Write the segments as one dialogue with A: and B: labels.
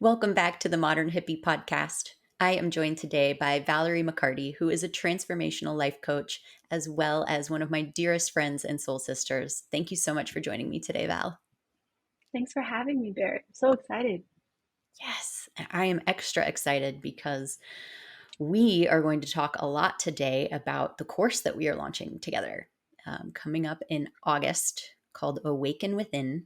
A: Welcome back to the Modern Hippie Podcast. I am joined today by Valarie McCarty, who is a transformational life coach, as well as one of my dearest friends and soul sisters. Thank you so much for joining me today, Val.
B: Thanks for having me, Barrett. I'm so excited.
A: Yes, I am extra excited because we are going to talk a lot today about the course that we are launching together coming up in August called Awaken Within.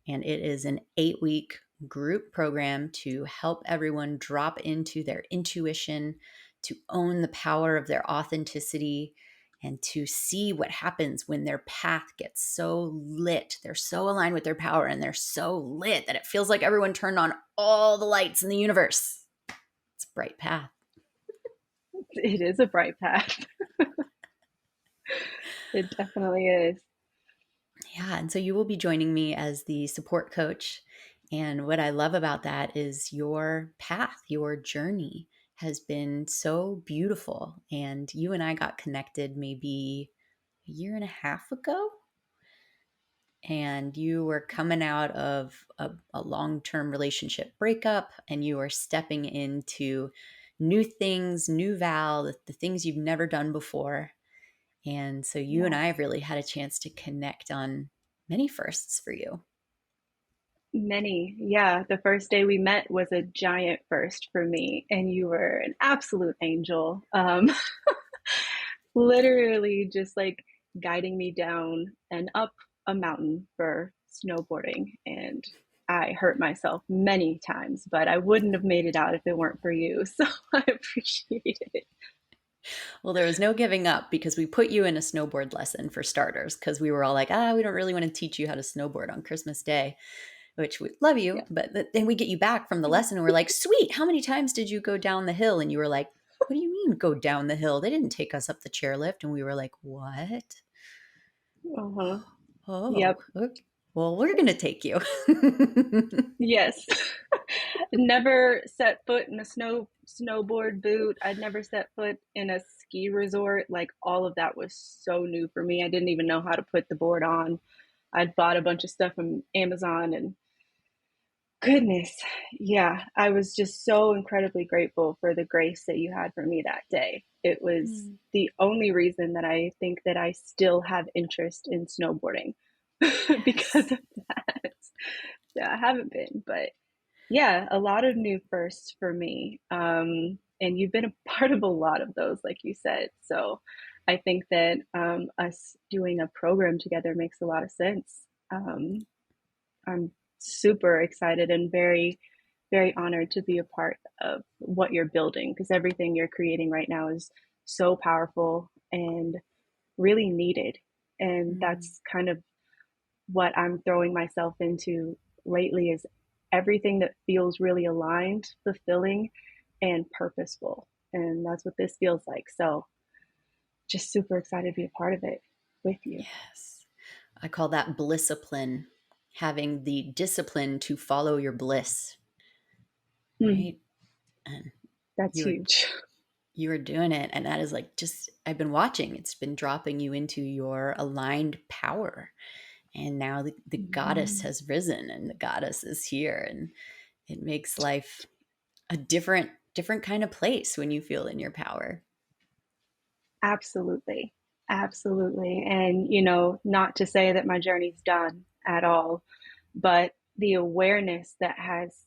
A: And it is an 8-week group program to help everyone drop into their intuition, to own the power of their authenticity, and to see what happens when their path gets so lit. They're so aligned with their power and they're so lit that it feels like everyone turned on all the lights in the universe. It's a bright path.
B: It is a bright path. It definitely is.
A: Yeah. And so you will be joining me as the support coach. And what I love about that is your path, your journey has been so beautiful. And you and I got connected maybe a year and a half ago. And you were coming out of a long-term relationship breakup and you were stepping into new things, new Val, the things you've never done before. And so you and I have
B: Yes.
A: really had a chance to connect on many firsts for you.
B: Many. Yeah. The first day we met was a giant first for me, and you were an absolute angel. Literally just like guiding me down and up a mountain for snowboarding. And I hurt myself many times, but I wouldn't have made it out if it weren't for you. So I appreciate it.
A: Well, there was no giving up because we put you in a snowboard lesson for starters because we were all like, we don't really want to teach you how to snowboard on Christmas Day, which we love you.
B: Yeah.
A: But then we get you back from the lesson and we're like, sweet, how many times did you go down the hill? And you were like, what do you mean go down the hill? They didn't take us up the chairlift. And we were like, what?
B: Uh-huh.
A: Oh,
B: Yep.
A: okay. Well, we're going to take you.
B: Yes. Never set foot in a snowboard boot. I'd never set foot in a ski resort. Like all of that was so new for me. I didn't even know how to put the board on. I'd bought a bunch of stuff from Amazon and goodness, yeah, I was just so incredibly grateful for the grace that you had for me that day. It was
A: Mm.
B: the only reason that I think that I still have interest in snowboarding because
A: Yes.
B: of that. Yeah, I haven't been, but yeah, a lot of new firsts for me. And you've been a part of a lot of those, like you said. So I think that us doing a program together makes a lot of sense. I'm super excited and very, very honored to be a part of what you're building because everything you're creating right now is so powerful and really needed. And
A: Mm.
B: that's kind of what I'm throwing myself into lately is everything that feels really aligned, fulfilling, and purposeful. And that's what this feels like. So just super excited to be a part of it with you.
A: Yes. I call that Blisscipline, having the discipline to follow your bliss,
B: Hmm,
A: right? And
B: that's
A: you were
B: huge.
A: you were doing it, and that is like just I've been watching. It's been dropping you into your aligned power, and now the goddess
B: Mm,
A: has risen, and the goddess is here, and it makes life a different kind of place when you feel in your power.
B: absolutely. Absolutely. And, not to say that my journey's done at all, but the awareness that has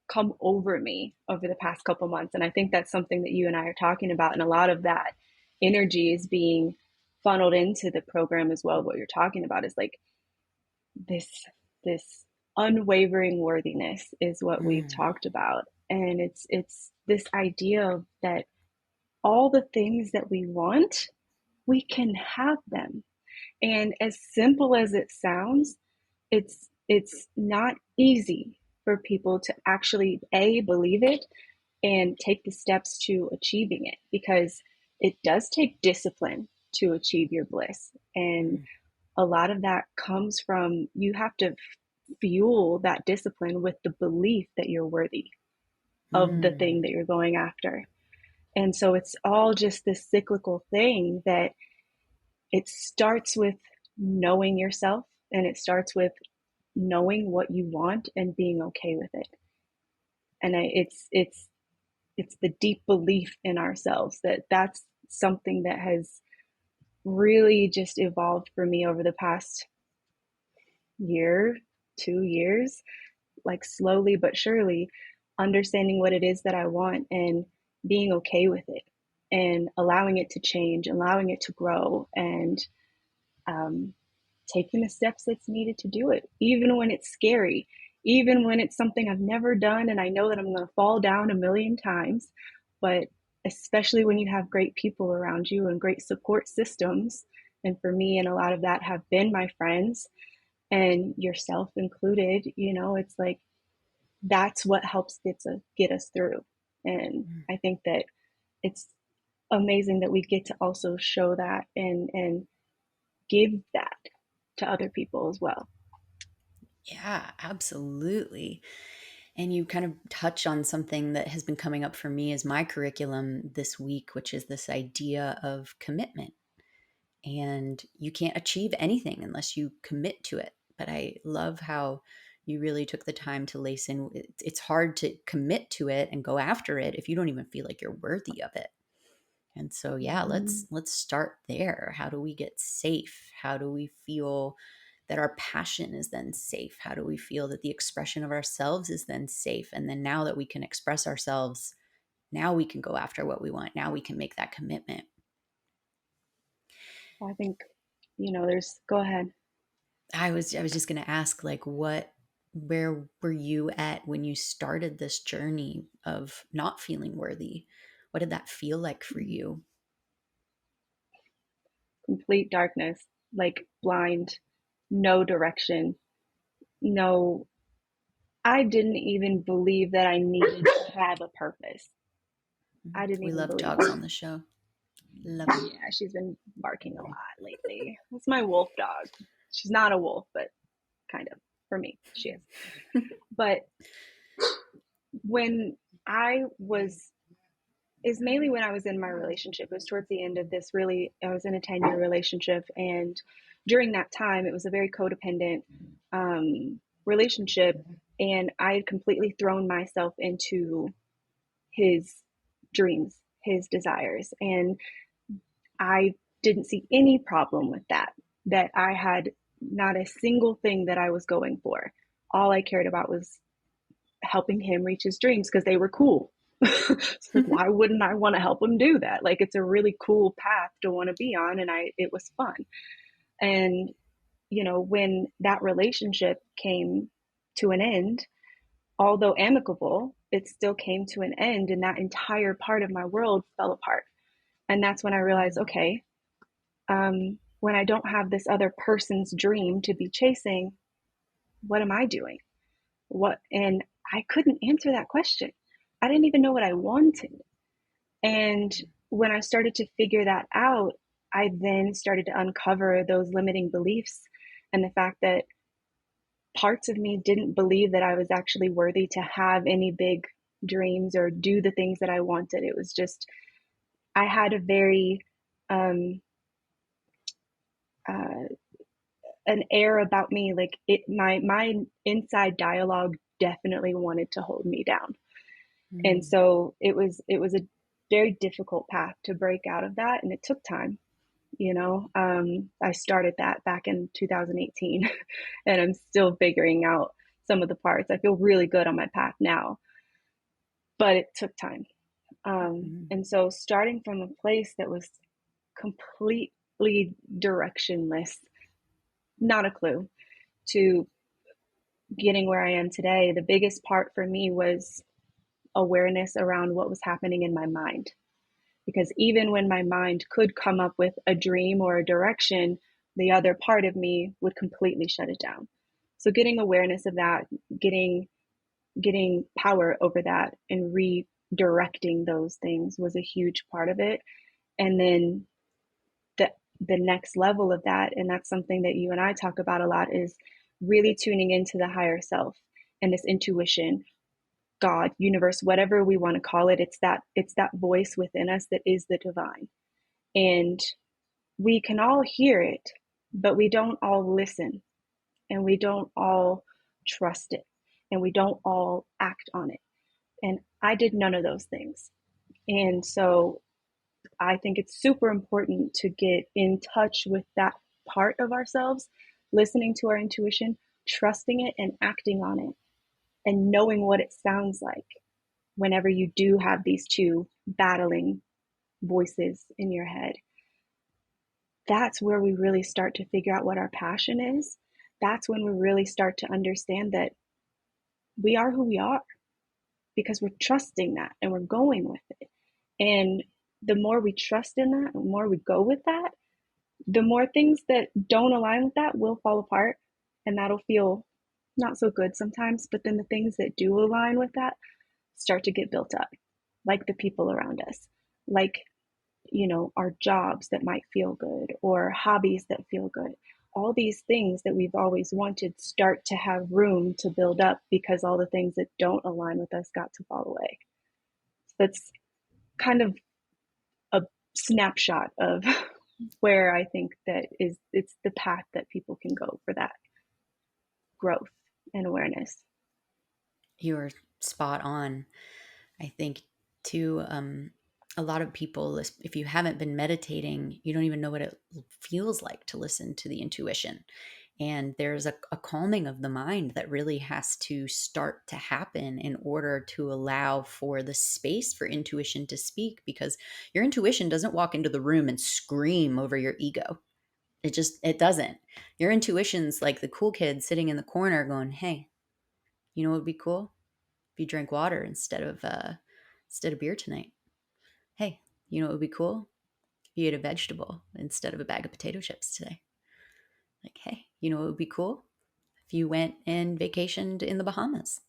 B: come over me over the past couple months. And I think that's something that you and I are talking about. And a lot of that energy is being funneled into the program as well. What you're talking about is like this unwavering worthiness is what we've
A: Mm.
B: talked about. And it's this idea of that all the things that we want, we can have them. And as simple as it sounds, it's not easy for people to actually believe it and take the steps to achieving it because it does take discipline to achieve your bliss. And
A: Mm.
B: a lot of that comes from you have to fuel that discipline with the belief that you're worthy of the thing
A: Mm.
B: that you're going after. And so it's all just this cyclical thing that it starts with knowing yourself and it starts with knowing what you want and being okay with it. And it's the deep belief in ourselves that that's something that has really just evolved for me over the past year, 2 years, like slowly but surely understanding what it is that I want and being okay with it and allowing it to change, allowing it to grow, and um, taking the steps that's needed to do it, even when it's scary, even when it's something I've never done and I know that I'm going to fall down a million times. But especially when you have great people around you and great support systems. And for me, and a lot of that have been my friends and yourself included, it's like that's what helps get us through. And I think that it's amazing that we get to also show that and give that to other people as well.
A: Yeah, absolutely. And you kind of touch on something that has been coming up for me as my curriculum this week, which is this idea of commitment. And you can't achieve anything unless you commit to it. But I love how you really took the time to lace in. It's hard to commit to it and go after it if you don't even feel like you're worthy of it. And so, yeah,
B: Mm-hmm.
A: let's start there. How do we get safe? How do we feel that our passion is then safe? How do we feel that the expression of ourselves is then safe? And then now that we can express ourselves, now we can go after what we want. Now we can make that commitment.
B: I think, there's, go ahead.
A: I was just going to ask, like, where were you at when you started this journey of not feeling worthy? What did that feel like for you?
B: Complete darkness, like blind, no direction, no, I didn't even believe that I needed to have a purpose. I didn't
A: We
B: even
A: love
B: believe
A: dogs
B: it.
A: on the show. Love them.
B: Yeah, she's been barking a lot lately. It's my wolf dog. She's not a wolf, but kind of. For me, she is. But when I was, is mainly when I was in my relationship. It was towards the end of this really, I was in a 10-year relationship. And during that time, it was a very codependent relationship. And I had completely thrown myself into his dreams, his desires. And I didn't see any problem with that, that I had not a single thing that I was going for. All I cared about was helping him reach his dreams because they were cool. It's like, why wouldn't I want to help him do that? Like, it's a really cool path to want to be on. And it was fun. And, when that relationship came to an end, although amicable, it still came to an end. And that entire part of my world fell apart. And that's when I realized, okay, when I don't have this other person's dream to be chasing, what am I doing? And I couldn't answer that question. I didn't even know what I wanted. And when I started to figure that out, I then started to uncover those limiting beliefs and the fact that parts of me didn't believe that I was actually worthy to have any big dreams or do the things that I wanted. It was just, I had a very, um, uh, an air about me, like my inside dialogue definitely wanted to hold me down. And
A: Mm.
B: so it was a very difficult path to break out of that, and it took time. I started that back in 2018, and I'm still figuring out some of the parts. I feel really good on my path now, but it took time.
A: Mm.
B: And so starting from a place that was completely directionless, not a clue, to getting where I am today, the biggest part for me was awareness around what was happening in my mind. Because even when my mind could come up with a dream or a direction, the other part of me would completely shut it down. So getting awareness of that, getting power over that and redirecting those things was a huge part of it. And then the the next level of that, and that's something that you and I talk about a lot, is really tuning into the higher self and this intuition, God, universe, whatever we want to call it. It's that voice within us that is the divine. And we can all hear it, but we don't all listen, and we don't all trust it, and we don't all act on it. And I did none of those things. And so I think it's super important to get in touch with that part of ourselves, listening to our intuition, trusting it, and acting on it, and knowing what it sounds like whenever you do have these two battling voices in your head. That's where we really start to figure out what our passion is. That's when we really start to understand that we are who we are, because we're trusting that and we're going with it. And the more we trust in that, the more we go with that, the more things that don't align with that will fall apart. And that'll feel not so good sometimes. But then the things that do align with that start to get built up, like the people around us, like, our jobs that might feel good, or hobbies that feel good. All these things that we've always wanted start to have room to build up because all the things that don't align with us got to fall away. So that's kind of a snapshot of where I think that it's the path that people can go for that growth and awareness.
A: You're spot on. I think too, a lot of people, if you haven't been meditating, you don't even know what it feels like to listen to the intuition. And there's a calming of the mind that really has to start to happen in order to allow for the space for intuition to speak, because your intuition doesn't walk into the room and scream over your ego. It doesn't. Your intuition's like the cool kid sitting in the corner going, hey, you know what would be cool? If you drank water instead of beer tonight. Hey, you know what would be cool? If you ate a vegetable instead of a bag of potato chips today. Like, hey, you know what would be cool? If you went and vacationed in the Bahamas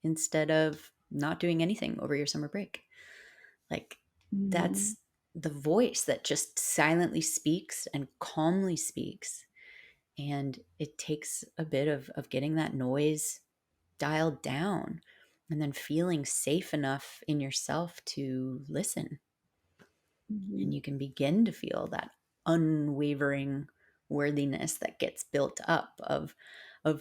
A: instead of not doing anything over your summer break. Like,
B: Mm-hmm.
A: that's the voice that just silently speaks and calmly speaks. And it takes a bit of getting that noise dialed down and then feeling safe enough in yourself to listen.
B: Mm-hmm.
A: And you can begin to feel that unwavering worthiness that gets built up of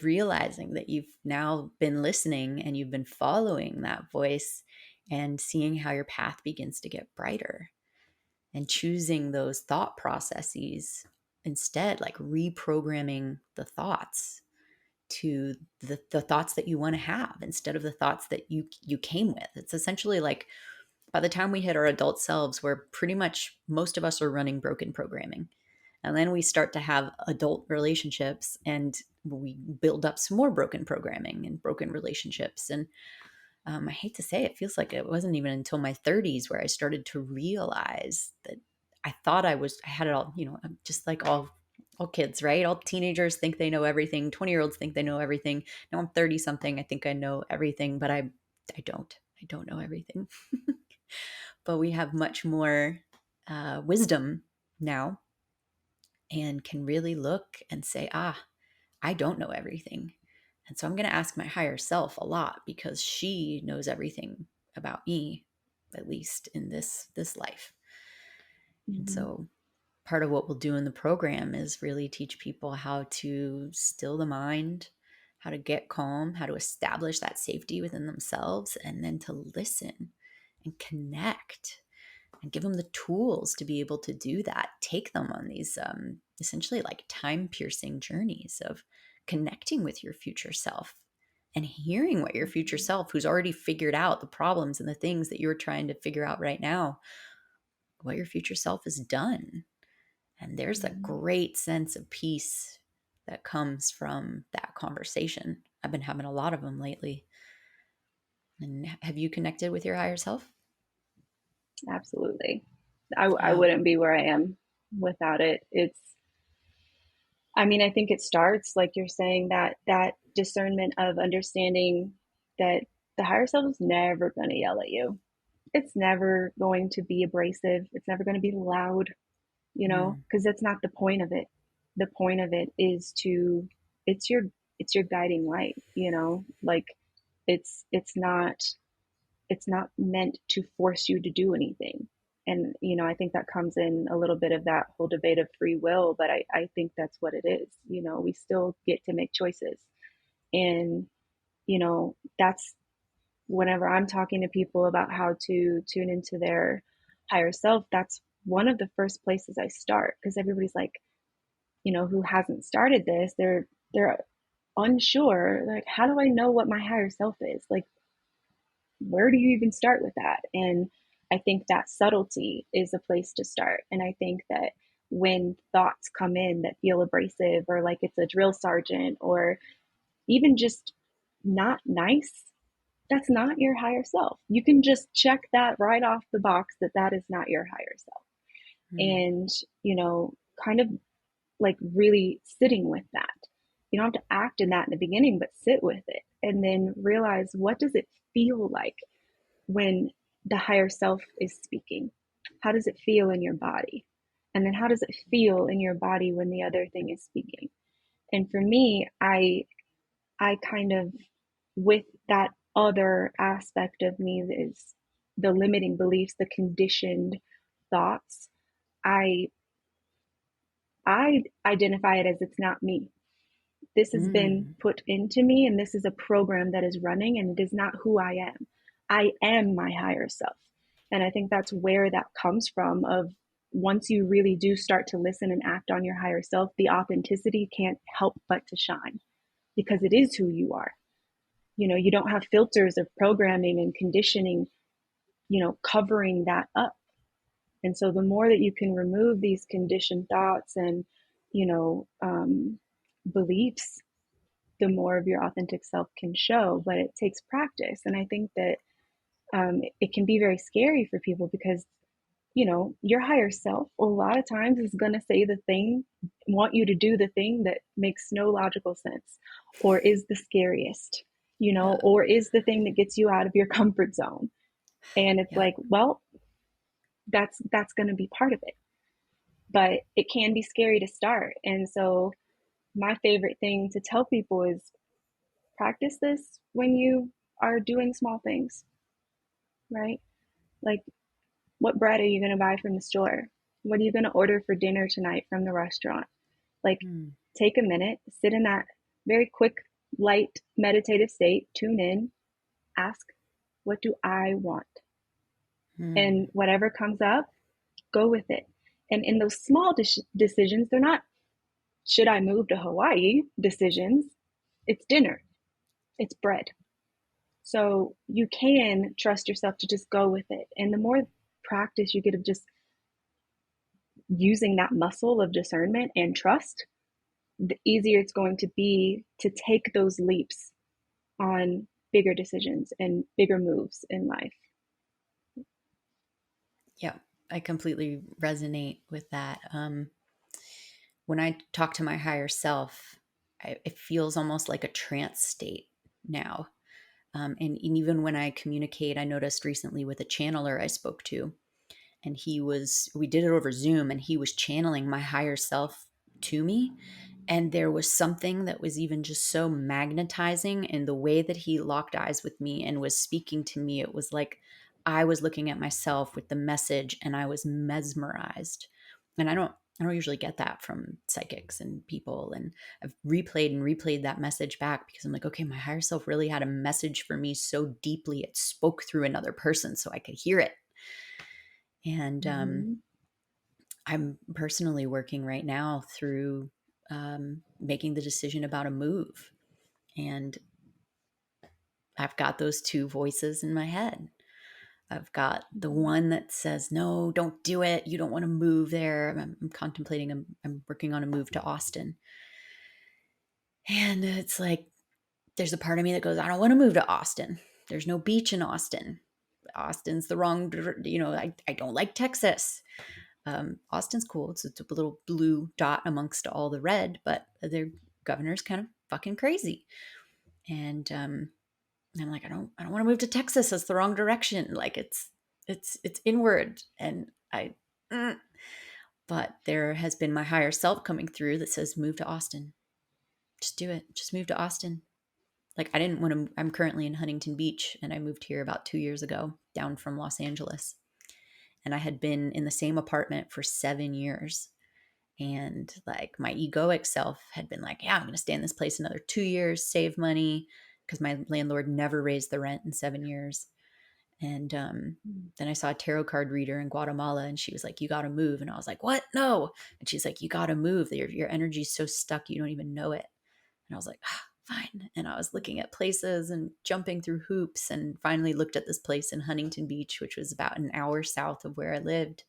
A: realizing that you've now been listening and you've been following that voice, and seeing how your path begins to get brighter, and choosing those thought processes instead, like reprogramming the thoughts to the thoughts that you want to have instead of the thoughts that you came with. It's essentially like, by the time we hit our adult selves, we're pretty much, most of us are running broken programming. And then we start to have adult relationships and we build up some more broken programming and broken relationships. And I hate to say it, feels like it wasn't even until my 30s where I started to realize that I thought I had it all, I'm just like all kids, right? All teenagers think they know everything. 20-year-olds think they know everything. Now I'm 30 something. I think I know everything, but I don't. I don't know everything. But we have much more wisdom now, and can really look and say, I don't know everything. And so I'm going to ask my higher self a lot, because she knows everything about me, at least in this life. And
B: Mm-hmm.
A: so part of what we'll do in the program is really teach people how to still the mind, how to get calm, how to establish that safety within themselves, and then to listen and connect, and give them the tools to be able to do that. Take them on these essentially like time piercing journeys of connecting with your future self and hearing what your future self, who's already figured out the problems and the things that you're trying to figure out right now, what your future self has done. And there's a
B: Mm-hmm.
A: great sense of peace that comes from that conversation. I've been having a lot of them lately. And have you connected with your higher self?
B: Absolutely. I
A: Yeah.
B: wouldn't be where I am without it. I mean, I think it starts, like you're saying, that discernment of understanding that the higher self is never going to yell at you. It's never going to be abrasive. It's never going to be loud,
A: Mm,
B: because that's not the point of it. The point of it is to, it's your, it's your guiding light, like it's not it's not meant to force you to do anything. And I think that comes in a little bit of that whole debate of free will, but I think that's what it is. We still get to make choices. And that's whenever I'm talking to people about how to tune into their higher self, that's one of the first places I start, because everybody's like, who hasn't started this, they're unsure, like, how do I know what my higher self is? Like, where do you even start with that? And I think that subtlety is a place to start. And I think that when thoughts come in that feel abrasive, or like it's a drill sergeant, or even just not nice, that's not your higher self. You can just check that right off the box, that that is not your higher self.
A: Mm.
B: And, kind of like really sitting with that. You don't have to act in that in the beginning, but sit with it and then realize, what does it feel like when the higher self is speaking? How does it feel in your body? And then how does it feel in your body when the other thing is speaking? And for me, I kind of, with that other aspect of me, is the limiting beliefs, the conditioned thoughts. I I identify it as, it's not me. This has been
A: Mm.
B: put into me, and this is a program that is running, and it is not who I am. I am my higher self. And I think that's where that comes from, of once you really do start to listen and act on your higher self, the authenticity can't help but to shine, because it is who you are. You don't have filters of programming and conditioning, covering that up. And so the more that you can remove these conditioned thoughts and, you know, um, beliefs, the more of your authentic self can show. But it takes practice. And I think that it can be very scary for people, because, your higher self a lot of times is going to say the thing, want you to do the thing that makes no logical sense, or is the scariest,
A: Yeah.
B: or is the thing that gets you out of your comfort zone. And it's
A: Yeah.
B: like, well, that's going to be part of it, but it can be scary to start. And so my favorite thing to tell people is, practice this when you are doing small things, right? Like, what bread are you going to buy from the store? What are you going to order for dinner tonight from the restaurant? Like,
A: Mm.
B: take a minute, sit in that very quick, light, meditative state, tune in, ask, what do I want? And
A: Mm.
B: whatever comes up, go with it. And in those small decisions, they're not, should I move to Hawaii decisions. It's dinner, it's bread. So you can trust yourself to just go with it. And the more practice you get of just using that muscle of discernment and trust, the easier it's going to be to take those leaps on bigger decisions and bigger moves in life.
A: Yeah. I completely resonate with that. When I talk to my higher self, it feels almost like a trance state now. And even when I communicate, I noticed recently with a channeler I spoke to, and we did it over Zoom, and he was channeling my higher self to me. And there was something that was even just so magnetizing in the way that he locked eyes with me and was speaking to me. It was like I was looking at myself with the message, and I was mesmerized. And I don't usually get that from psychics and people. And I've replayed and replayed that message back, because I'm like, okay, my higher self really had a message for me so deeply. It spoke through another person so I could hear it. And
B: Mm-hmm.
A: I'm personally working right now through making the decision about a move. And I've got those two voices in my head. I've got the one that says, no, don't do it. You don't want to move there. I'm contemplating, I'm working on a move to Austin. And it's like, there's a part of me that goes, I don't want to move to Austin. There's no beach in Austin. Austin's the wrong, I don't like Texas. Austin's cool. It's a little blue dot amongst all the red, but their governor's kind of fucking crazy. And I'm like, I don't want to move to Texas. That's the wrong direction. Like it's inward, and but there has been my higher self coming through that says, move to Austin. Just do it. Just move to Austin. Like, I didn't want to. I'm currently in Huntington Beach, and I moved here about 2 years ago, down from Los Angeles. And I had been in the same apartment for 7 years. And like, my egoic self had been like, yeah, I'm going to stay in this place another 2 years, save money, because my landlord never raised the rent in 7 years. And then I saw a tarot card reader in Guatemala, and she was like, "You got to move." And I was like, "What? No." And she's like, "You got to move. Your energy's so stuck, you don't even know it." And I was like, fine. And I was looking at places and jumping through hoops, and finally looked at this place in Huntington Beach, which was about an hour south of where I lived.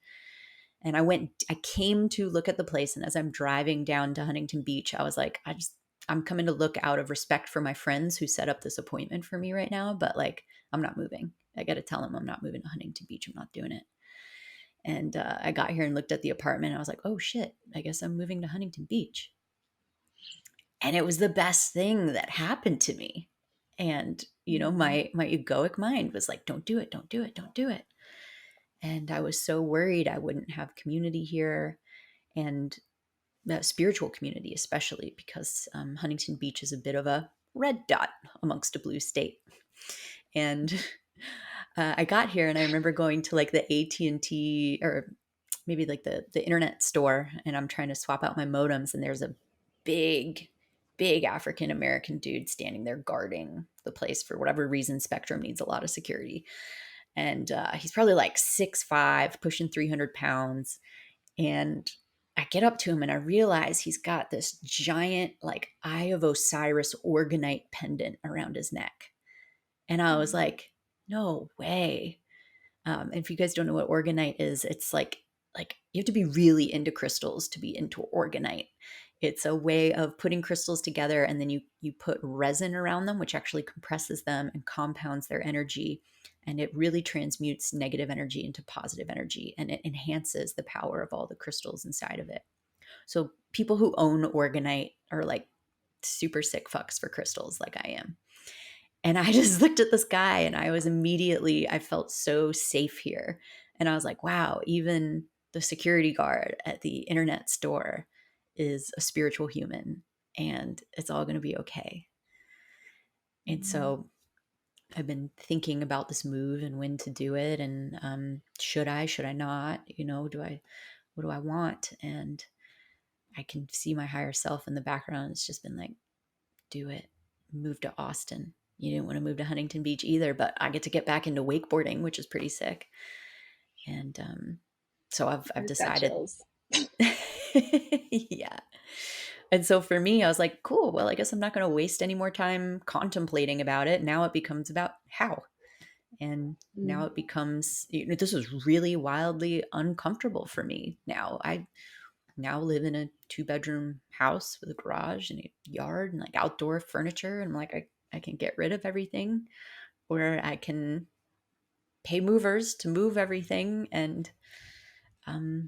A: And I came to look at the place. And as I'm driving down to Huntington Beach, I was like, I'm coming to look out of respect for my friends who set up this appointment for me right now. But like, I'm not moving. I got to tell them I'm not moving to Huntington Beach. I'm not doing it. And I got here and looked at the apartment. And I was like, oh shit, I guess I'm moving to Huntington Beach. And it was the best thing that happened to me. And, my egoic mind was like, don't do it, don't do it, don't do it. And I was so worried I wouldn't have community here, and that spiritual community, especially because Huntington Beach is a bit of a red dot amongst a blue state. And I got here, and I remember going to like the AT&T, or maybe like the internet store, and I'm trying to swap out my modems, and there's a big African American dude standing there guarding the place. For whatever reason, Spectrum needs a lot of security. And he's probably like 6'5", pushing 300 pounds. And I get up to him and I realize he's got this giant, like, Eye of Osiris organite pendant around his neck. And I was like, no way. And if you guys don't know what organite is, it's like you have to be really into crystals to be into organite. It's a way of putting crystals together, and then you put resin around them, which actually compresses them and compounds their energy, and it really transmutes negative energy into positive energy, and it enhances the power of all the crystals inside of it. So people who own organite are like super sick fucks for crystals, like I am. And I just looked at this guy, and I felt so safe here. And I was like, wow, even the security guard at the internet store is a spiritual human, and it's all going to be okay. And so I've been thinking about this move and when to do it. And should I not? What do I want? And I can see my higher self in the background. It's just been like, do it. Move to Austin. You didn't want to move to Huntington Beach either, but I get to get back into wakeboarding, which is pretty sick. And so I've
B: I've got
A: decided.
B: chills.
A: Yeah. And so for me, I was like, cool, well, I guess I'm not going to waste any more time contemplating about it. Now it becomes about how. And now it becomes, this is really wildly uncomfortable for me now. I now live in a 2-bedroom house with a garage and a yard and like outdoor furniture. And I'm like, I can get rid of everything, or I can pay movers to move everything. And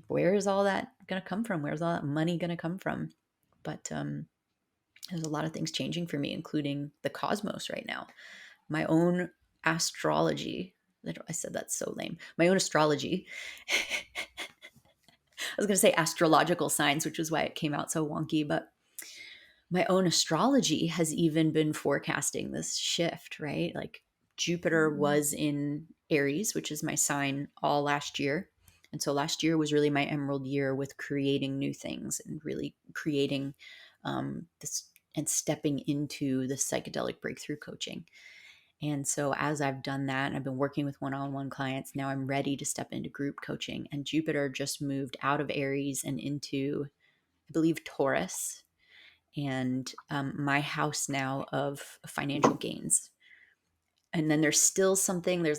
A: where is all that going to come from? Where's all that money going to come from? But there's a lot of things changing for me, including the cosmos right now. My own astrology. I said that's so lame. My own astrology. I was going to say astrological signs, which is why it came out so wonky, but my own astrology has even been forecasting this shift, right? Like Jupiter was in Aries, which is my sign, all last year. And so last year was really my emerald year with creating new things and really creating this and stepping into the psychedelic breakthrough coaching. And so as I've done that, and I've been working with one-on-one clients, now I'm ready to step into group coaching. And Jupiter just moved out of Aries and into, I believe, Taurus, and my house now of financial gains. And then there's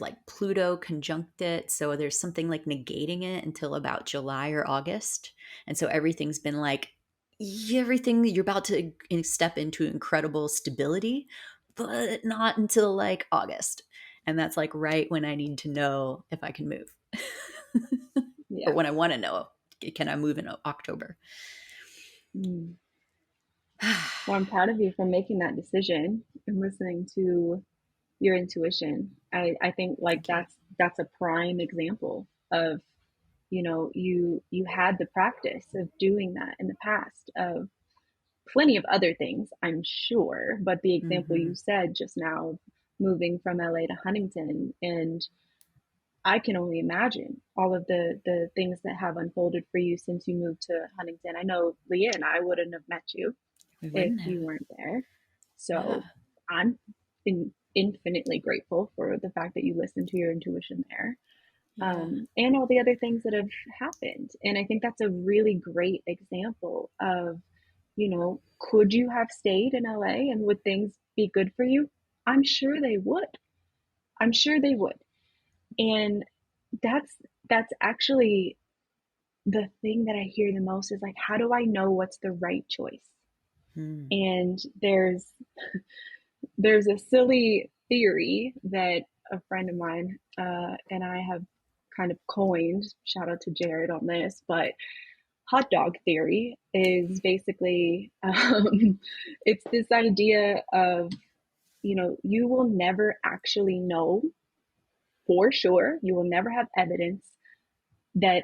A: like Pluto conjunct it. So there's something like negating it until about July or August. And so everything's been like, everything, you're about to step into incredible stability, but not until like August. And that's like right when I need to know if I can move. Or
B: Yeah.
A: when I want to know, can I move in October?
B: Well, I'm proud of you for making that decision and listening to your intuition. I think like
A: Thank you.
B: that's a prime example of, you had the practice of doing that in the past, of plenty of other things, I'm sure, but the example
A: Mm-hmm.
B: you said just now, moving from LA to Huntington, and I can only imagine all of the things that have unfolded for you since you moved to Huntington. I know Leah and I wouldn't have met you
A: We
B: if
A: wouldn't have.
B: you weren't there.
A: Yeah.
B: So I'm infinitely grateful for the fact that you listened to your intuition there,
A: Yeah.
B: and all the other things that have happened. And I think that's a really great example of, could you have stayed in LA and would things be good for you? I'm sure they would. I'm sure they would. And that's actually the thing that I hear the most is like, how do I know what's the right choice?
A: Hmm.
B: And there's a silly theory that a friend of mine and I have kind of coined. Shout out to Jared on this, but hot dog theory is basically it's this idea of, you will never actually know for sure. You will never have evidence that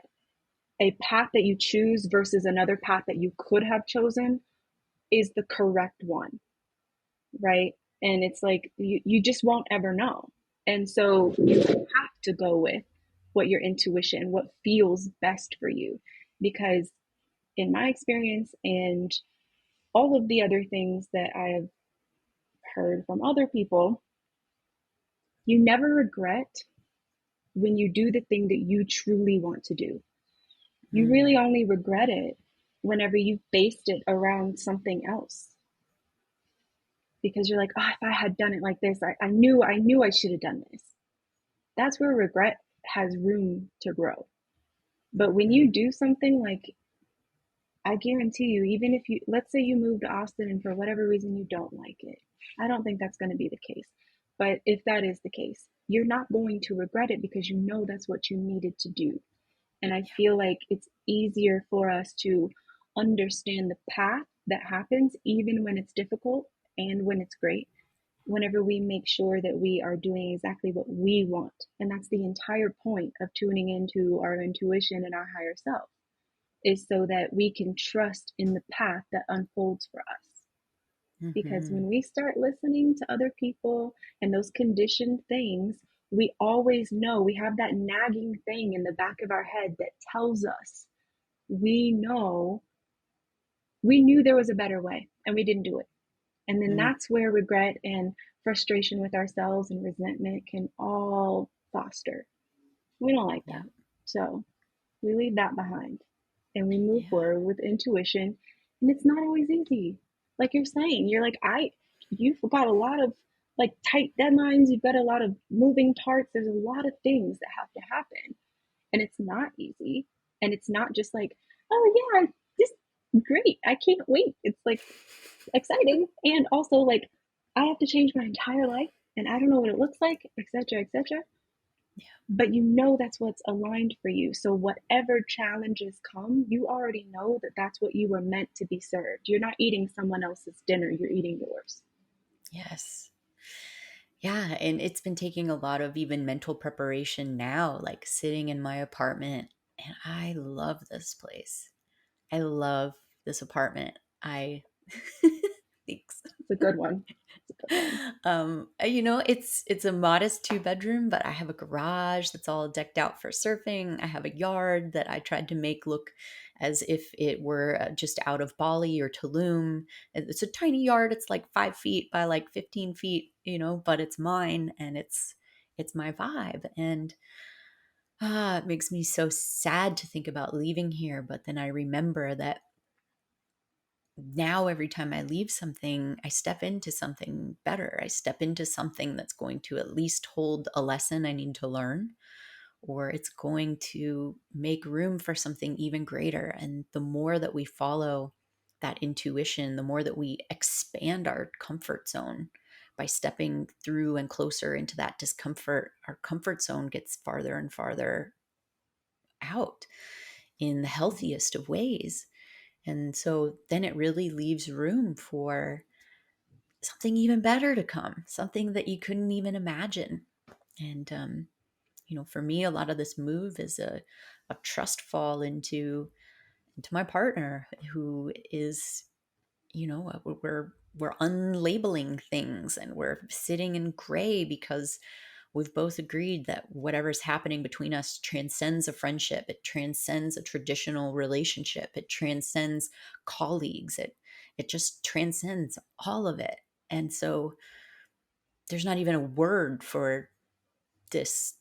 B: a path that you choose versus another path that you could have chosen is the correct one, right? And it's like you just won't ever know. And so you have to go with what your intuition, what feels best for you. Because in my experience and all of the other things that I have heard from other people, you never regret when you do the thing that you truly want to do. You really
A: Hmm.
B: only regret it whenever you based it around something else, because you're like, oh, if I had done it like this, I knew I should have done this. That's where regret has room to grow. But when
A: Hmm.
B: you do something like, I guarantee you, even if you, let's say you move to Austin and for whatever reason you don't like it, I don't think that's going to be the case. But if that is the case, you're not going to regret it because you know that's what you needed to do. And I feel like it's easier for us to understand the path that happens, even when it's difficult and when it's great, whenever we make sure that we are doing exactly what we want. And that's the entire point of tuning into our intuition and our higher self, is so that we can trust in the path that unfolds for us. Because
A: Hmm.
B: when we start listening to other people and those conditioned things, we always know, we have that nagging thing in the back of our head that tells us, we know, we knew there was a better way and we didn't do it. And then
A: Hmm.
B: that's where regret and frustration with ourselves and resentment can all foster. We don't like that.
A: Yeah.
B: So we leave that behind and we move
A: Yeah.
B: forward with intuition. And it's not always easy. Like you're saying, you're like, you've got a lot of like tight deadlines, you've got a lot of moving parts, there's a lot of things that have to happen. And it's not easy. And it's not just like, oh yeah, this great. I can't wait. It's like exciting. And also like I have to change my entire life and I don't know what it looks like, etc., etc.
A: Yeah.
B: But you know that's what's aligned for you. So whatever challenges come, you already know that that's what you were meant to be served. You're not eating someone else's dinner, you're eating yours.
A: Yes. Yeah, and it's been taking a lot of even mental preparation now, like sitting in my apartment, and I love this place. I love this apartment. I thanks.
B: It's a good one. It's a good one.
A: It's a modest two-bedroom, but I have a garage that's all decked out for surfing. I have a yard that I tried to make look as if it were just out of Bali or Tulum. It's a tiny yard. It's like 5 feet by like 15 feet, but it's mine and it's my vibe. And it makes me so sad to think about leaving here. But then I remember that now every time I leave something, I step into something better. I step into something that's going to at least hold a lesson I need to learn, or it's going to make room for something even greater. And the more that we follow that intuition, the more that we expand our comfort zone by stepping through and closer into that discomfort, our comfort zone gets farther and farther out in the healthiest of ways. And so then it really leaves room for something even better to come, something that you couldn't even imagine. And, for me, a lot of this move is a trust fall into my partner who is, we're unlabeling things and we're sitting in gray because we've both agreed that whatever's happening between us transcends a friendship. It transcends a traditional relationship. It transcends colleagues. It just transcends all of it. And so there's not even a word for this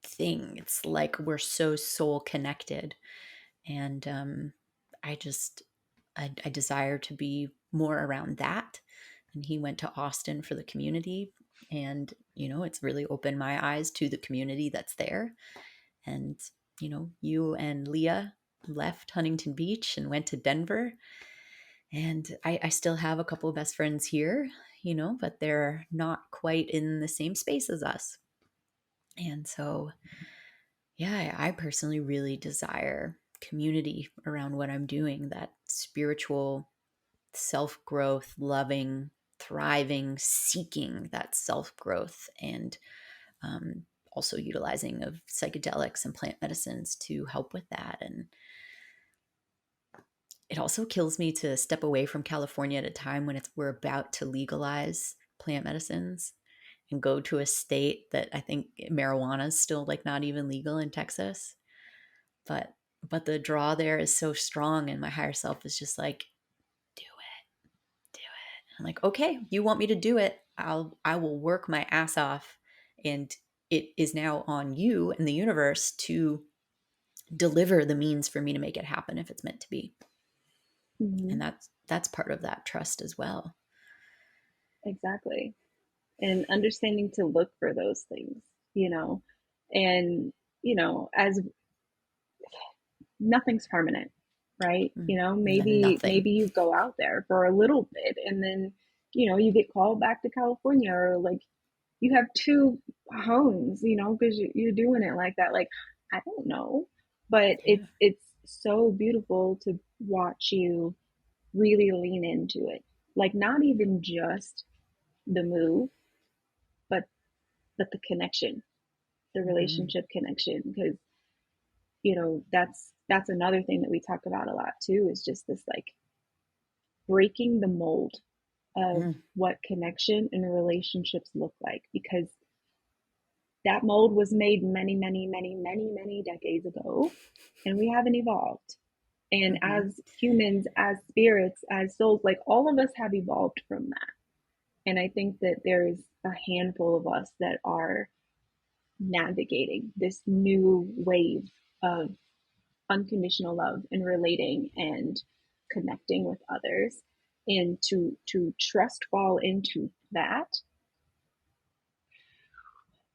A: thing. It's like we're so soul connected. And I just, I desire to be more around that. And he went to Austin for the community. And, it's really opened my eyes to the community that's there. And, you and Leah left Huntington Beach and went to Denver. And I still have a couple of best friends here, but they're not quite in the same space as us. And so, yeah, I personally really desire community around what I'm doing, that spiritual self growth, loving, thriving, seeking that self growth, and also utilizing of psychedelics and plant medicines to help with that. And it also kills me to step away from California at a time when we're about to legalize plant medicines and go to a state that I think marijuana is still like not even legal in Texas. But the draw there is so strong, and my higher self is just like, do it, do it. I'm like, okay, you want me to do it? I will work my ass off, and it is now on you and the universe to deliver the means for me to make it happen if it's meant to be.
B: Hmm.
A: And that's part of that trust as well.
B: Exactly. And understanding to look for those things, you know, and, as nothing's permanent, right?
A: Nothing.
B: Maybe you go out there for a little bit and then, you get called back to California, or like you have two homes, because you're doing it like that. Like, I don't know, but
A: Yeah.
B: it's so beautiful to watch you really lean into it. Like, not even just the move, but the connection, the
A: Hmm.
B: relationship connection, because that's another thing that we talk about a lot too, is just this like breaking the mold of
A: Mm.
B: what connection and relationships look like, because that mold was made many, many, many, many, many decades ago, and we haven't evolved. And
A: Hmm.
B: as humans, as spirits, as souls, like all of us have evolved from that. And I think that there's a handful of us that are navigating this new wave of unconditional love and relating and connecting with others, and to trust fall into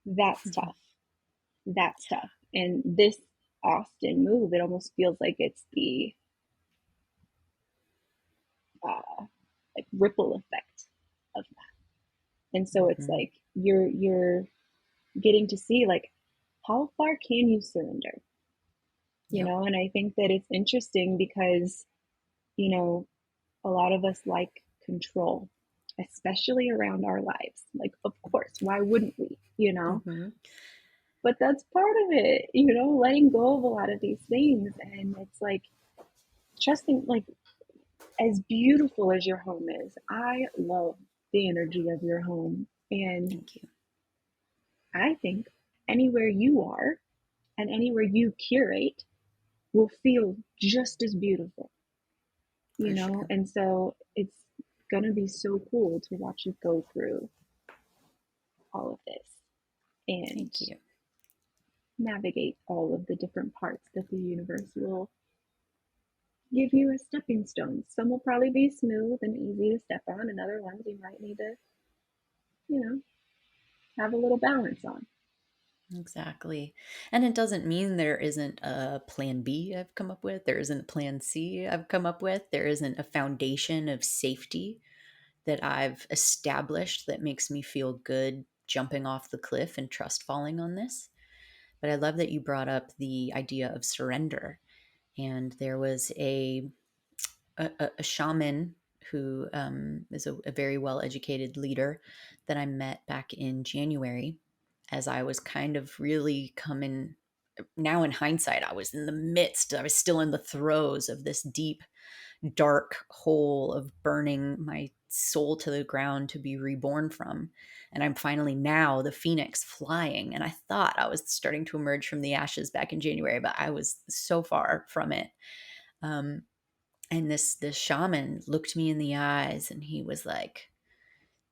B: that's tough. That's tough. And this Austin move, it almost feels like it's the like ripple effect of that. And so it's
A: Hmm.
B: like you're getting to see like how far can you surrender,
A: Yep.
B: and I think that it's interesting because you know a lot of us like control, especially around our lives. Like, of course, why wouldn't we,
A: Hmm.
B: but that's part of it, letting go of a lot of these things. And it's like trusting, like, as beautiful as your home is, I love the energy of your home. And
A: Thank you.
B: I think anywhere you are and anywhere you curate will feel just as beautiful,
A: For sure.
B: And so it's going to be so cool to watch you go through all of this and
A: Thank you.
B: navigate all of the different parts that the universe will give you as stepping stones. Some will probably be smooth and easy to step on, and other ones you might need to, you know, have a little balance on.
A: Exactly. And it doesn't mean there isn't a plan B I've come up with. There isn't a plan C I've come up with. There isn't a foundation of safety that I've established that makes me feel good jumping off the cliff and trust falling on this. But I love that you brought up the idea of surrender. And there was a shaman who is a very well educated leader that I met back in January as I was kind of really coming. Now, in hindsight, I was in the midst, I was still in the throes of this deep, dark hole of burning my soul to the ground to be reborn from. And I'm finally now the phoenix flying. And I thought I was starting to emerge from the ashes back in January, but I was so far from it. Um, and this shaman looked me in the eyes and he was like,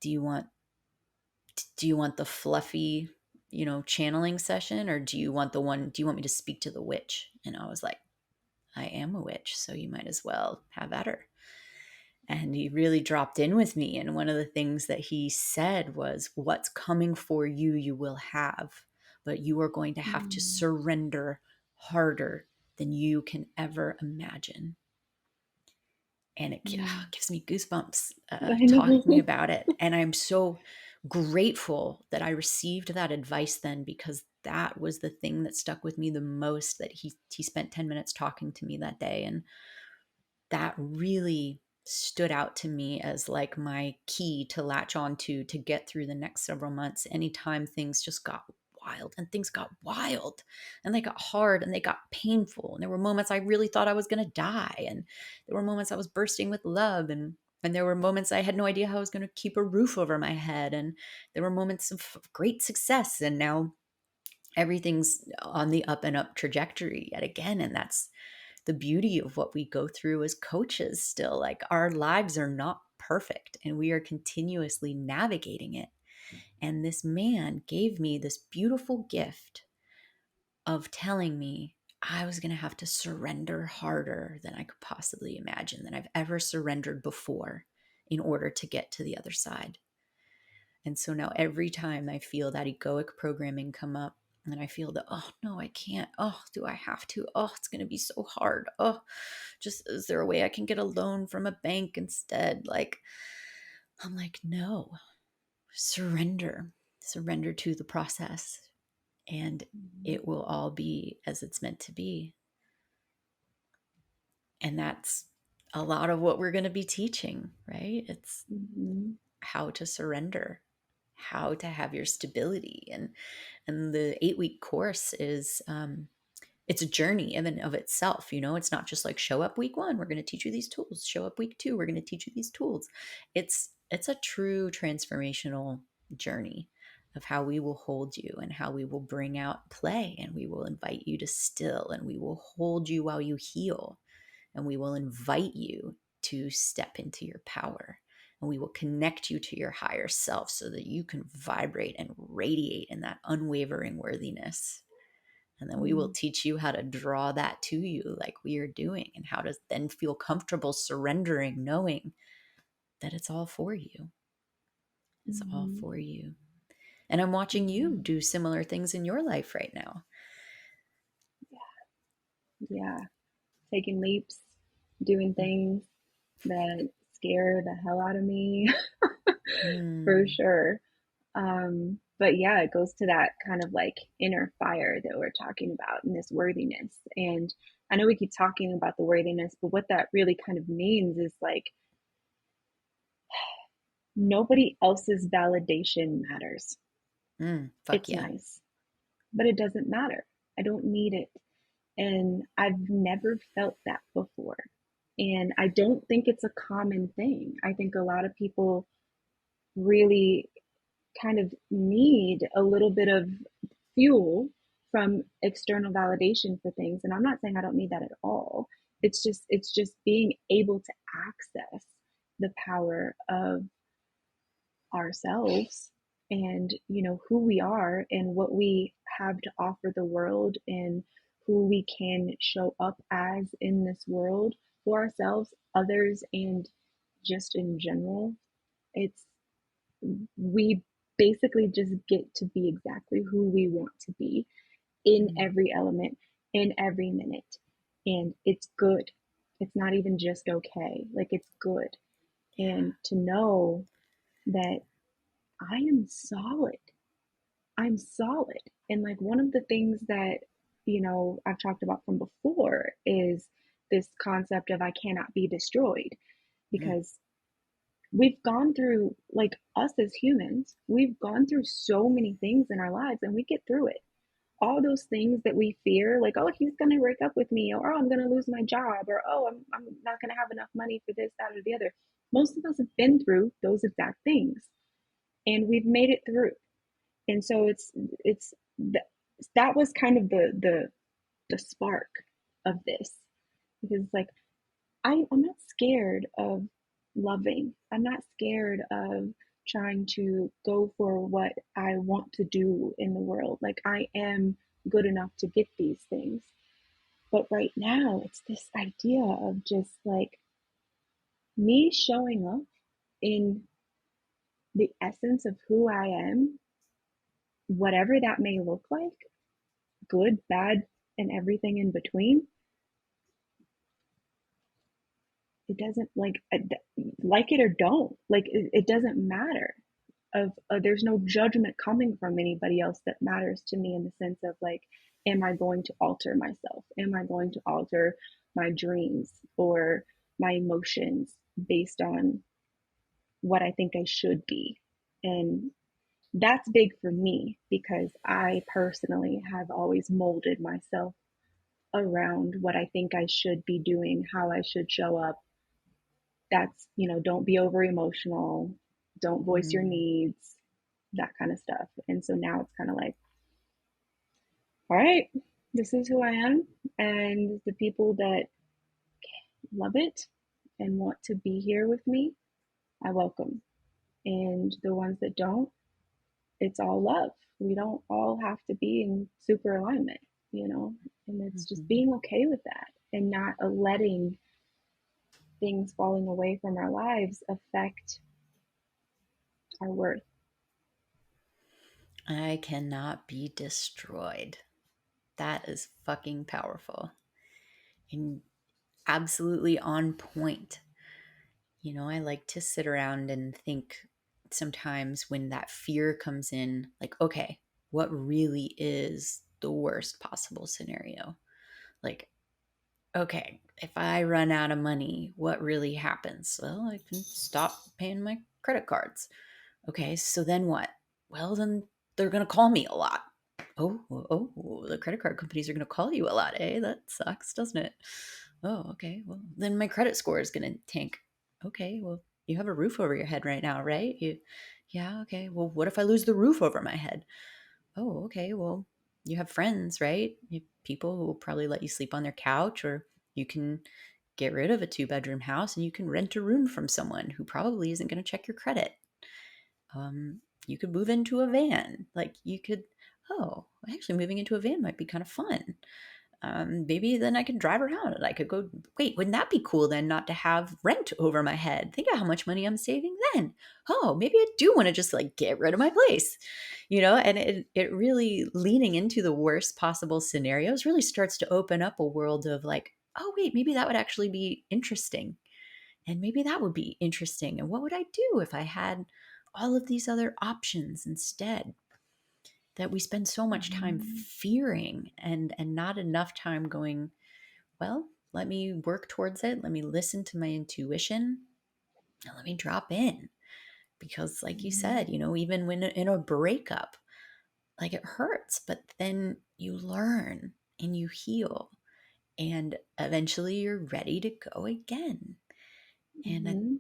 A: do you want do you want the fluffy, channeling session, or do you want me to speak to the witch? And I was like, I am a witch, so you might as well have at her. And he really dropped in with me. And one of the things that he said was, what's coming for you, you will have, but you are going to have to
B: Mm.
A: surrender harder than you can ever imagine. And it
B: Mm.
A: gives me goosebumps
B: I
A: talking
B: know.
A: about it. And I'm so grateful that I received that advice then, because that was the thing that stuck with me the most, that he spent 10 minutes talking to me that day. And that really stood out to me as like my key to latch on to get through the next several months. Anytime things just got wild, and things got wild, and they got hard, and they got painful, and there were moments I really thought I was going to die, and there were moments I was bursting with love, and there were moments I had no idea how I was going to keep a roof over my head, and there were moments of great success, and now everything's on the up and up trajectory yet again. And that's the beauty of what we go through as coaches still. Like, our lives are not perfect, and we are continuously navigating it. And this man gave me this beautiful gift of telling me I was going to have to surrender harder than I could possibly imagine, than I've ever surrendered before, in order to get to the other side. And so now every time I feel that egoic programming come up, and I feel that, oh no, I can't. Oh, do I have to? Oh, it's going to be so hard. Oh, just, is there a way I can get a loan from a bank instead? Like, I'm like, no, surrender, surrender to the process, and it will all be as it's meant to be. And that's a lot of what we're going to be teaching, right? It's
B: Mhm.
A: how to surrender, how to have your stability. And the 8-week course is it's a journey in and of itself. It's not just like, show up week 1, we're going to teach you these tools, show up week 2, we're going to teach you these tools. It's a true transformational journey of how we will hold you, and how we will bring out play, and we will invite you to still, and we will hold you while you heal, and we will invite you to step into your power, and we will connect you to your higher self, so that you can vibrate and radiate in that unwavering worthiness. And then we will
B: Mm.
A: teach you how to draw that to you, like we are doing, and how to then feel comfortable surrendering, knowing that it's all for you. It's all
B: Mhm.
A: for you. And I'm watching you
B: Mhm.
A: do similar things in your life right now.
B: Yeah, taking leaps, doing things that scare the hell out of me, for
A: Mm.
B: sure. But yeah, it goes to that kind of like inner fire that we're talking about, and this worthiness. And I know we keep talking about the worthiness, but what that really kind of means is like, nobody else's validation matters.
A: Fuck
B: It's
A: yeah.
B: nice, but it doesn't matter. I don't need it. And I've never felt that before. And I don't think it's a common thing. I think a lot of people really kind of need a little bit of fuel from external validation for things. And I'm not saying I don't need that at all. It's just being able to access the power of ourselves, and who we are and what we have to offer the world, and who we can show up as in this world, for ourselves, others, and just in general. It's We basically just get to be exactly who we want to be, in
A: Mm.
B: every element, in every minute. And it's good. It's not even just okay, like, it's good. And to know that I am solid. I'm solid. And like, one of the things that, I've talked about from before is this concept of I cannot be destroyed,
A: Mm.
B: because we've gone through, like, us as humans, we've gone through so many things in our lives, and we get through it. All those things that we fear, like, oh, he's going to break up with me, or oh, I'm going to lose my job, or oh, I'm not going to have enough money for this, that, or the other. Most of us have been through those exact things, and we've made it through. And so it's that was kind of the spark of this, because it's like, I'm not scared of loving. I'm not scared of trying to go for what I want to do in the world. Like, I am good enough to get these things. But right now, it's this idea of just like me showing up in the essence of who I am, whatever that may look like, good, bad, and everything in between. It doesn't like it or don't. Like it doesn't matter. Of there's no judgment coming from anybody else that matters to me in the sense of like, am I going to alter myself? Am I going to alter my dreams or my emotions based on what I think I should be? And that's big for me because I personally have always molded myself around what I think I should be doing, how I should show up. That's, don't be over emotional, don't voice your
A: Mm.
B: needs, that kind of stuff. And so now it's kind of like, all right, this is who I am. And the people that love it and want to be here with me, I welcome. And the ones that don't, it's all love. We don't all have to be in super alignment, you know? And it's just
A: Mhm.
B: being okay with that and not letting things falling away from our lives affect our worth.
A: I cannot be destroyed. That is fucking powerful and absolutely on point. I like to sit around and think sometimes when that fear comes in, like, okay, what really is the worst possible scenario? Like, okay, if I run out of money, what really happens? Well, I can stop paying my credit cards. Okay, so then what? Well, then they're going to call me a lot. Oh, the credit card companies are going to call you a lot, eh? That sucks, doesn't it? Oh, okay. Well, then my credit score is going to tank. Okay, well, you have a roof over your head right now, right? Yeah, okay. Well, what if I lose the roof over my head? Oh, okay. Well, you have friends, right? You have people who will probably let you sleep on their couch, or you can get rid of a two-bedroom house and you can rent a room from someone who probably isn't going to check your credit. You could move into a van. Like you could, oh, actually moving into a van might be kind of fun. Maybe then I could drive around and I could go, wait, wouldn't that be cool then not to have rent over my head? Think of how much money I'm saving then. Oh, maybe I do want to just like get rid of my place, and it really leaning into the worst possible scenarios really starts to open up a world of like, oh, wait, maybe that would actually be interesting. And maybe that would be interesting. And what would I do if I had all of these other options instead? That we spend so much time
B: Mm-hmm.
A: fearing and not enough time going, well, let me work towards it. Let me listen to my intuition and let me drop in. Because, like you said, even when in a breakup, like it hurts, but then you learn and you heal, and eventually you're ready to go again. And
B: Mm-hmm.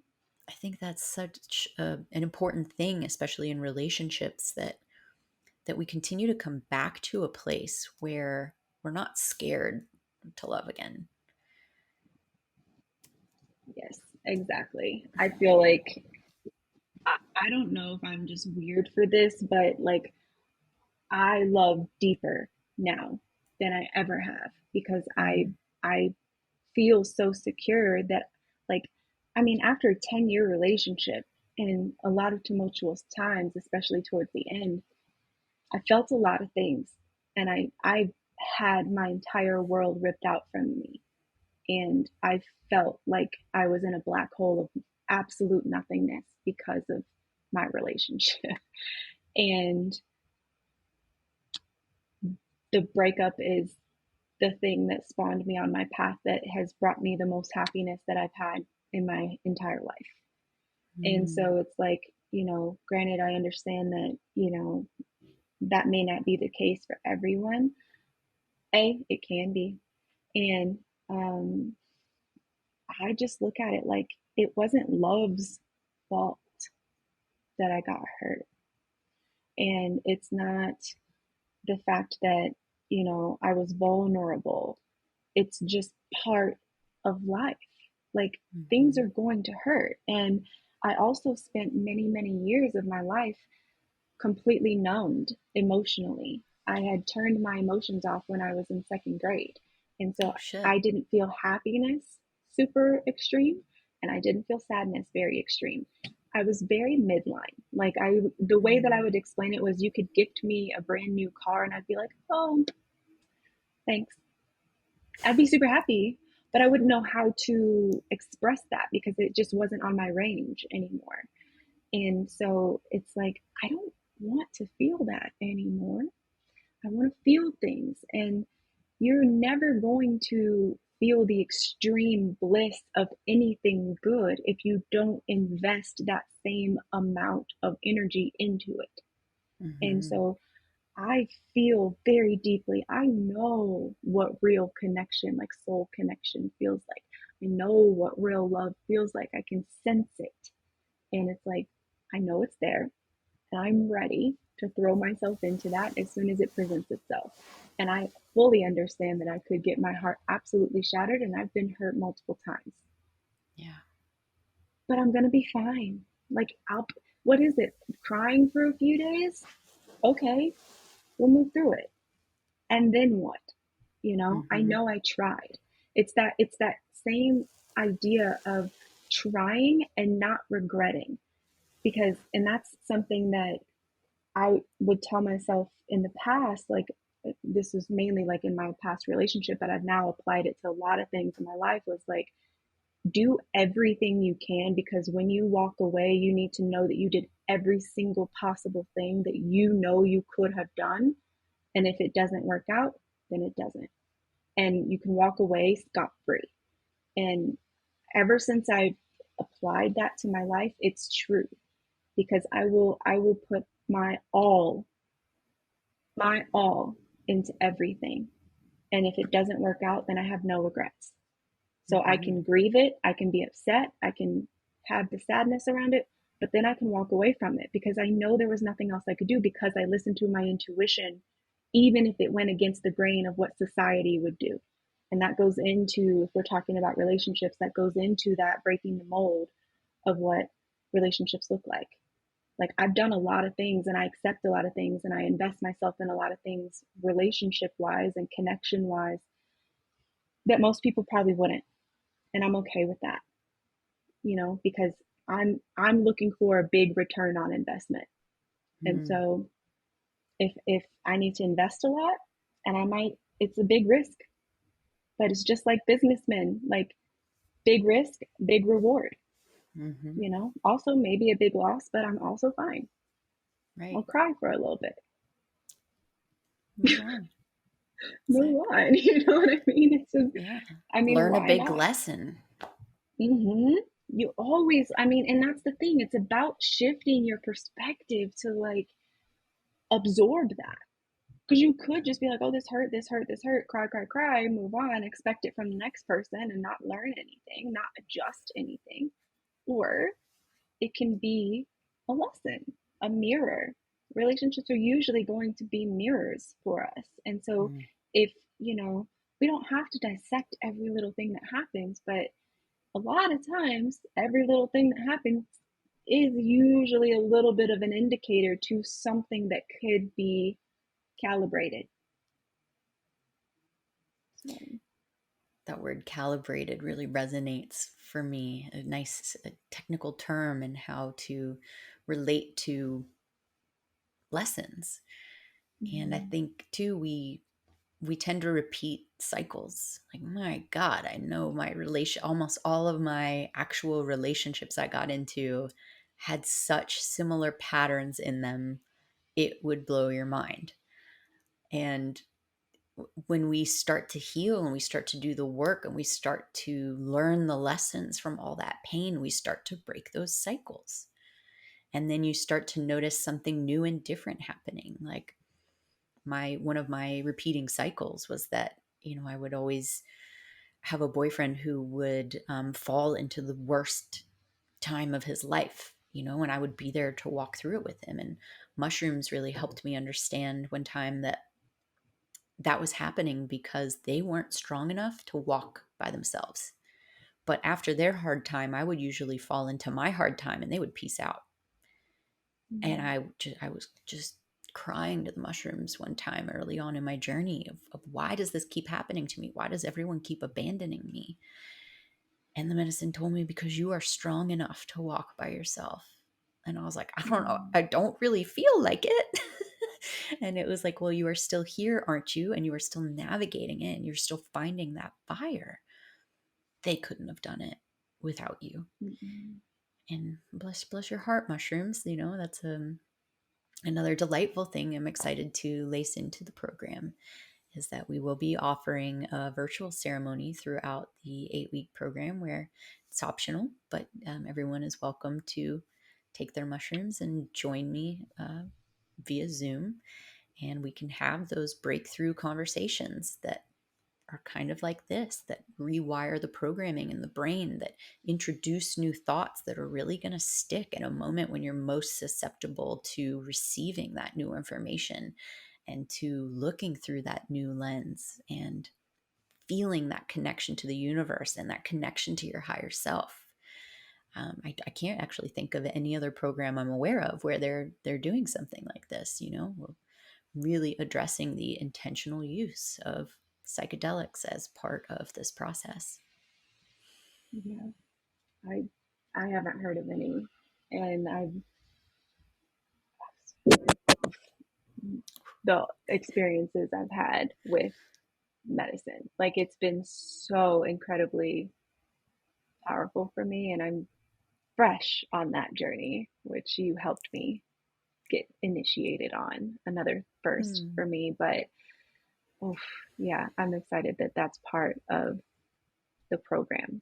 A: I think that's such an important thing, especially in relationships, that we continue to come back to a place where we're not scared to love again.
B: Yes, exactly. I feel like I don't know if I'm just weird for this, but like I love deeper now than I ever have because
A: Mm,
B: I feel so secure that like I mean after a 10-year relationship and a lot of tumultuous times, especially towards the end, I felt a lot of things and I had my entire world ripped out from me and I felt like I was in a black hole of absolute nothingness because of my relationship. And the breakup is the thing that spawned me on my path that has brought me the most happiness that I've had in my entire life. And
A: mm,
B: so it's like, granted, I understand that, that may not be the case for everyone. It can be. And um, I just look at it like it wasn't love's fault that I got hurt. And it's not the fact that, I was vulnerable. It's just part of life. Like things
A: mhm,
B: are going to hurt. And I also spent many, many years of my life completely numbed emotionally. I had turned my emotions off when I was in second grade. And so
A: Oh shit.
B: I didn't feel happiness super extreme, and I didn't feel sadness very extreme. I was very midline. Like, the way that I
A: Mm,
B: would explain it was, you could gift me a brand new car and I'd be like, "Oh, thanks." I'd be super happy, but I wouldn't know how to express that because it just wasn't on my range anymore. And so it's like, I don't want to feel that anymore. I want to feel things. And you're never going to feel the extreme bliss of anything good if you don't invest that same amount of energy into it. And
A: mm-hmm.
B: so I feel very deeply. I know what real connection, like soul connection, feels like. I know what real love feels like. I can sense it. And it's like, I know it's there. And I'm ready to throw myself into that as soon as it presents itself. And I fully understand that I could get my heart absolutely shattered, and I've been hurt multiple times.
A: Yeah.
B: But I'm going to be fine. Like, what is it? Crying for a few days? Okay, we'll move through it. And then what? I
A: Mm-hmm.
B: know I tried. It's that same idea of trying and not regretting, because and that's something that I would tell myself in the past, like, this was mainly like in my past relationship, but I've now applied it to a lot of things in my life, was like, do everything you can, because when you walk away, you need to know that you did every single possible thing that you could have done. And if it doesn't work out, then it doesn't. And you can walk away scot free. And ever since I applied that to my life, it's true, because I will put my all into everything. And if it doesn't work out, then I have no regrets. So I
A: Mm-hmm.
B: can grieve it, I can be upset, I can have the sadness around it, but then I can walk away from it because I know there was nothing else I could do, because I listened to my intuition, even if it went against the grain of what society would do. And that goes into, if we're talking about relationships, that goes into that breaking the mold of what relationships look like. Like, I've done a lot of things and I accept a lot of things and I invest myself in a lot of things, relationship wise and connection wise, that most people probably wouldn't. And I'm okay with that, because I'm looking for a big return on investment. And
A: Mm.
B: so if I need to invest a lot, and it's a big risk, but it's just like businessmen, like, big risk, big reward,
A: Mm-hmm.
B: Also maybe a big loss, but I'm also fine. I'll
A: Right.
B: cry for a little bit.
A: Move on.
B: Move
A: Exactly.
B: on. You know what I mean? It's just,
A: Yeah.
B: I mean,
A: Learn a
B: why
A: big
B: not?
A: lesson.
B: Hmm. You always, I mean, and that's the thing. It's about shifting your perspective to, like, absorb that. Because you could just be like, oh, this hurt, this hurt, this hurt, cry, cry, cry, move on, expect it from the next person and not learn anything, not adjust anything. Or it can be a lesson, a mirror. Relationships are usually going to be mirrors for us. And so,
A: Mm.
B: if, we don't have to dissect every little thing that happens, but a lot of times, every little thing that happens is usually a little bit of an indicator to something that could be calibrated. So,
A: That word calibrated really resonates for me. A nice technical term in how to relate to lessons. And I
B: mhm.
A: think too, we tend to repeat cycles. Like, my God, I know my relation, almost all of my actual relationships I got into had such similar patterns in them. It would blow your mind. And when we start to heal and we start to do the work and we start to learn the lessons from all that pain, we start to break those cycles. And then you start to notice something new and different happening. Like, my one of my repeating cycles was that, I would always have a boyfriend who would fall into the worst time of his life, and I would be there to walk through it with him. And mushrooms really helped me understand one time that that was happening because they weren't strong enough to walk by themselves. But after their hard time, I would usually fall into my hard time and they would peace out. And
B: Mm,
A: I was just crying to the mushrooms one time early on in my journey of why does this keep happening to me? Why does everyone keep abandoning me? And the medicine told me, because you are strong enough to walk by yourself. And I was like, I don't know.
B: mm,
A: I don't really feel like it. And it was like, well, you are still here, aren't you? And you are still navigating it and you're still finding that fire. They couldn't have done it without you.
B: mm,
A: And bless your heart, mushrooms. That's another delightful thing I'm excited to lace into the program, is that we will be offering a virtual ceremony throughout the 8-week program where it's optional, but everyone is welcome to take their mushrooms and join me via Zoom. And we can have those breakthrough conversations that are kind of like this, that rewire the programming in the brain, that introduce new thoughts that are really going to stick in a moment when you're most susceptible to receiving that new information and to looking through that new lens and feeling that connection to the universe and that connection to your higher self. I can't actually think of any other program I'm aware of where they're doing something like this. Really addressing the intentional use of psychedelics as part of this process.
B: yeah, I I haven't heard of any, and I've the experiences I've had with medicine. Like it's been so incredibly powerful for me, and I'm fresh on that journey, which you helped me get initiated on. Another first
A: Hmm.
B: for me, but oof, yeah, I'm excited that that's part of the program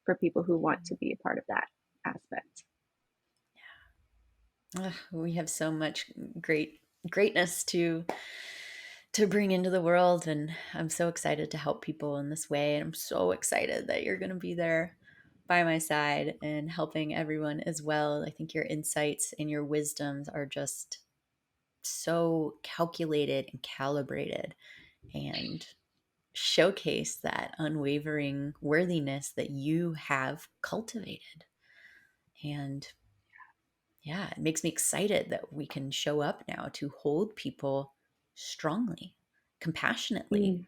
B: for people who want to be a part of that aspect.
A: Ugh, we have so much greatness to bring into the world, and I'm so excited to help people in this way, and I'm so excited that you're going to be there by my side and helping everyone as well. I think your insights and your wisdoms are just so calculated and calibrated, and showcase that unwavering worthiness that you have cultivated. And yeah, it makes me excited that we can show up now to hold people strongly, compassionately,
B: Mm,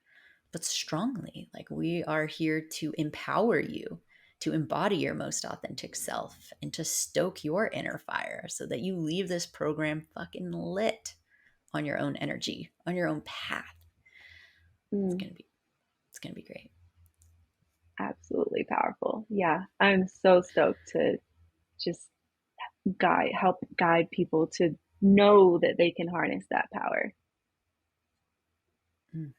A: but strongly. Like, we are here to empower you to embody your most authentic self and to stoke your inner fire so that you leave this program fucking lit on your own energy, on your own path. It's
B: mm,
A: going to be it's going to be great.
B: absolutely powerful. Yeah, I'm so stoked to just help guide people to know that they can harness that power.
A: Mm.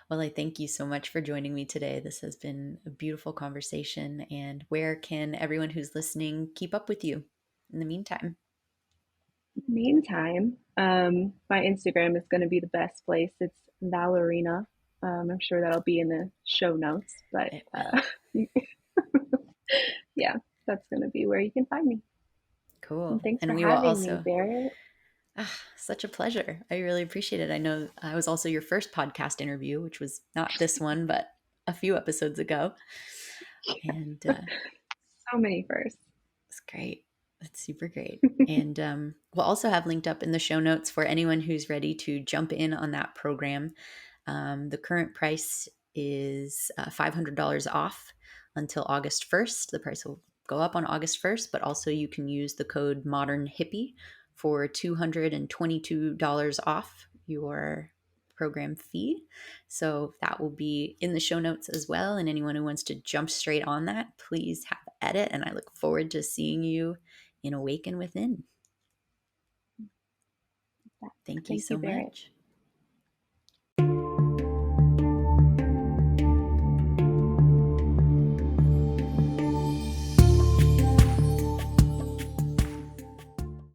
A: Well, I thank you so much for joining me today. This has been a beautiful conversation. And where can everyone who's listening keep up with you in the meantime?
B: Meantime, my Instagram is going to be the best place. It's Valerina. I'm sure that'll be in the show notes, but
A: It will.
B: yeah, that's going to be where you can find me. And
A: Cool.
B: thanks for
A: And we will
B: having me,
A: also,
B: Barrett.
A: such a pleasure. I really appreciate it. I know I was also your first podcast interview, which was not this one, but a few episodes ago. And
B: So many firsts.
A: it's great. It's super great. And we'll also have linked up in the show notes for anyone who's ready to jump in on that program. The current price is $500 off until August 1st. The price will go up on August 1st, but also you can use the code Modern Hippie for $222 off your program fee. So that will be in the show notes as well. And anyone who wants to jump straight on that, please have at it. And I look forward to seeing you in Awaken Within. Thank you
B: Thank
A: so
B: you, Barrett.
A: much.